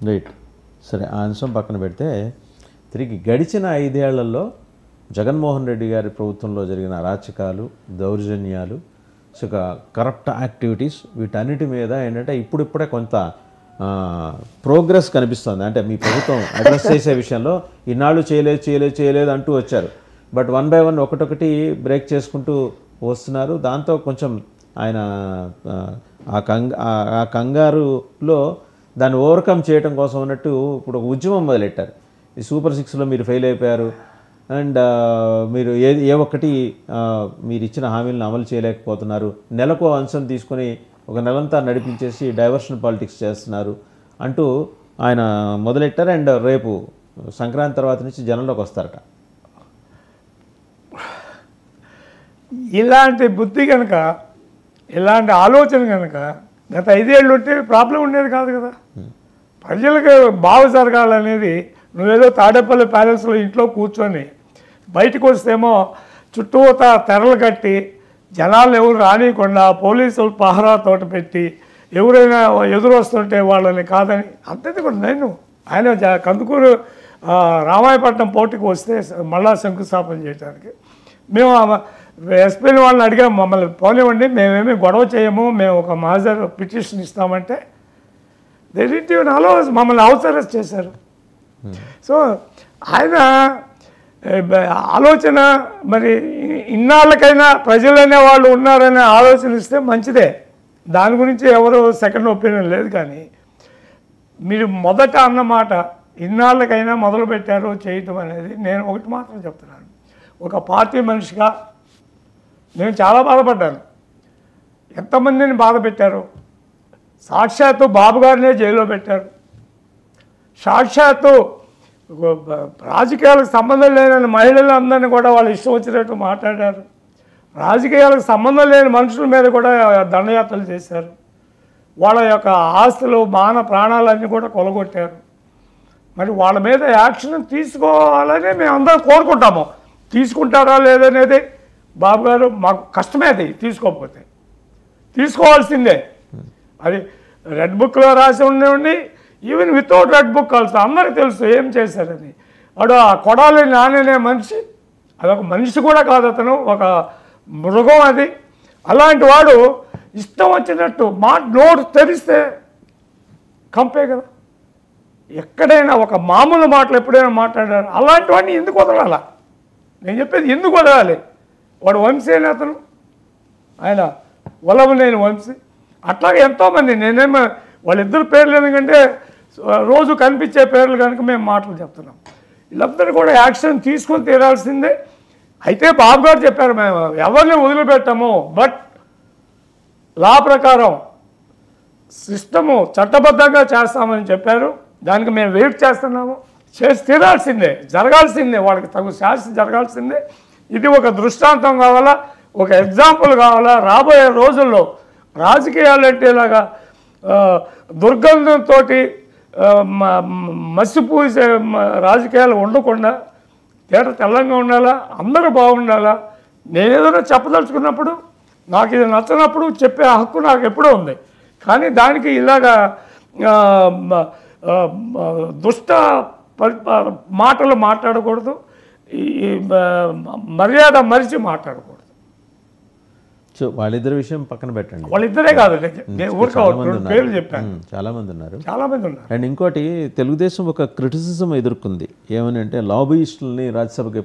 Right. సరే, ఆ అంశం పక్కన పెడితే తిరిగి గడిచిన 5 ఏళ్లలో జగన్మోహన్ రెడ్డి గారి ప్రభుత్వంలో జరిగిన అరాచకాలు, దౌర్జన్యాలు, కరప్ట్ యాక్టివిటీస్, వీటన్నిటి మీద ఏంటంటే ఇప్పుడిప్పుడే కొంత ప్రోగ్రెస్ కనిపిస్తుంది. అంటే మీ ప్రభుత్వం అడ్రస్ చేసే విషయంలో ఇన్నాళ్ళు చేయలేదు అంటూ వచ్చారు. బట్ 1 by 1 ఒకటొకటి బ్రేక్ చేసుకుంటూ వస్తున్నారు. దాంతో కొంచెం ఆయన ఆ కంగారులో దాన్ని ఓవర్కమ్ చేయడం కోసం అన్నట్టు ఇప్పుడు ఒక ఉద్యమం మొదలెట్టారు. ఈ సూపర్ 6లో మీరు ఫెయిల్ అయిపోయారు అండ్ మీరు ఏ ఒక్కటి మీరు ఇచ్చిన హామీలను అమలు చేయలేకపోతున్నారు, నెలకు అంశం తీసుకొని ఒక నెలంతా నడిపించేసి డైవర్షన్ పాలిటిక్స్ చేస్తున్నారు అంటూ ఆయన మొదలెట్టారు. అండ్ రేపు సంక్రాంతి తర్వాత నుంచి జనంలోకి వస్తారట. ఇలాంటి బుద్ధి కనుక, ఇలాంటి ఆలోచన కనుక గత 5 ఏళ్ళు ఉంటే ప్రాబ్లం ఉండేది కాదు కదా. ప్రజలకు బాగు జరగాలనేది నువ్వేదో తాడేపల్లి ప్యాలెస్లో ఇంట్లో కూర్చొని బయటకు వస్తేమో చుట్టూతా తెరలు కట్టి జనాలు ఎవరు రానియకుండా పోలీసులు పహరాతోట పెట్టి ఎవరైనా ఎదురు వస్తుంటే వాళ్ళని కాదని అంతది కూడా ఆయన కందుకూరు రామాయపట్నం పోటీకి వస్తే మళ్ళా శంకుస్థాపన చేయడానికి మేము ఎస్పీని వాళ్ళని అడిగాము, మమ్మల్ని పోనివ్వండి, మేమేమి గొడవ చేయము, మేము ఒక మాజర్ పిటిషన్ ఇస్తామంటే they didn't even allow us, మమ్మల్ని హౌస్ అరెస్ట్ చేశారు. సో ఆయన ఆలోచన మరి ఇన్నాళ్ళకైనా ప్రజలనే వాళ్ళు ఉన్నారనే ఆలోచన ఇస్తే మంచిదే, దాని గురించి ఎవరు సెకండ్ ఒపీనియన్ లేదు. కానీ మీరు మొదట అన్నమాట ఇన్నాళ్ళకైనా మొదలుపెట్టారు చేయటం అనేది, నేను ఒకటి మాత్రం చెప్తున్నాను, ఒక పార్టీ మనిషిగా నేను చాలా బాధపడ్డాను. ఎంతమందిని బాధ పెట్టారు. సాక్షాత్తు బాబు గారినే జైల్లో పెట్టారు. సాక్షాత్తు రాజకీయాలకు సంబంధం లేని మహిళలందరినీ కూడా వాళ్ళు ఇష్టం వచ్చినట్టు మాట్లాడారు. రాజకీయాలకు సంబంధం లేని మనుషుల మీద కూడా దండయాత్రలు చేశారు. వాళ్ళ యొక్క ఆస్తులు మాన ప్రాణాలన్నీ కూడా కొలగొట్టారు. మరి వాళ్ళ మీద యాక్షన్ తీసుకోవాలని మేము అందరం కోరుకుంటాము. తీసుకుంటారా లేదనేది బాబు గారు మాకు కష్టమే, అది తీసుకోకపోతే తీసుకోవాల్సిందే. అది రెడ్ బుక్లో రాసి ఉండి even without red book also అందరికీ తెలుసు ఏం చేశారని. వాడు ఆ కొడాలి నాననే మనిషి, అదొక మనిషి కూడా కాదు, అతను ఒక మృగం. అది అలాంటి వాడు ఇష్టం వచ్చినట్టు నోటు తెరిస్తే కంపే కదా. ఎక్కడైనా ఒక మామూలు మాటలు ఎప్పుడైనా మాట్లాడారు, అలాంటి వాడిని ఎందుకు వదలాల? నేను చెప్పేది ఎందుకు వదలాలి? వాడు వంశీ అని అతను, ఆయన వలవలేని వంశీ. అట్లాగే ఎంతోమంది, నేనేమో వాళ్ళిద్దరు పేర్లు ఎందుకంటే రోజు కనిపించే పేర్లు కనుక మేము మాటలు చెప్తున్నాం. వీళ్ళందరూ కూడా యాక్షన్ తీసుకొని తీరాల్సిందే. అయితే బాబు గారు చెప్పారు, మేము ఎవరిని వదిలిపెట్టాము, బట్ లా ప్రకారం సిస్టము చట్టబద్ధంగా చేస్తామని చెప్పారు. దానికి మేము వెయిట్ చేస్తున్నాము. చేసి తీరాల్సిందే, జరగాల్సిందే, వాళ్ళకి తగు శాస్తి జరగాల్సిందే. ఇది ఒక దృష్టాంతం కావాలా, ఒక ఎగ్జాంపుల్ కావాలా. రాబోయే రోజుల్లో రాజకీయాలు అంటే ఇలాగా దుర్గంధంతో మసిపూసే రాజకీయాలు ఉండకుండా తెల్లంగా ఉండాలా, అందరూ బాగుండాలా. నేను ఏదైనా చెప్పదలుచుకున్నప్పుడు, నాకు ఇది నచ్చినప్పుడు చెప్పే హక్కు నాకు ఎప్పుడూ ఉంది. కానీ దానికి ఇలాగా దుష్ట మాటలు మాట్లాడకూడదు, ఈ మర్యాద మరిచి మాట్లాడకూడదు. సో వాళ్ళిద్దరి విషయం పక్కన పెట్టండి. వాళ్ళిద్దరే కాదు, పేర్లు చెప్పాను, చాలా మంది ఉన్నారు. అండ్ ఇంకోటి, తెలుగుదేశం ఒక క్రిటిసిజం ఎదుర్కొంది. ఏమని అంటే లాబీయిస్టులని రాజ్యసభకి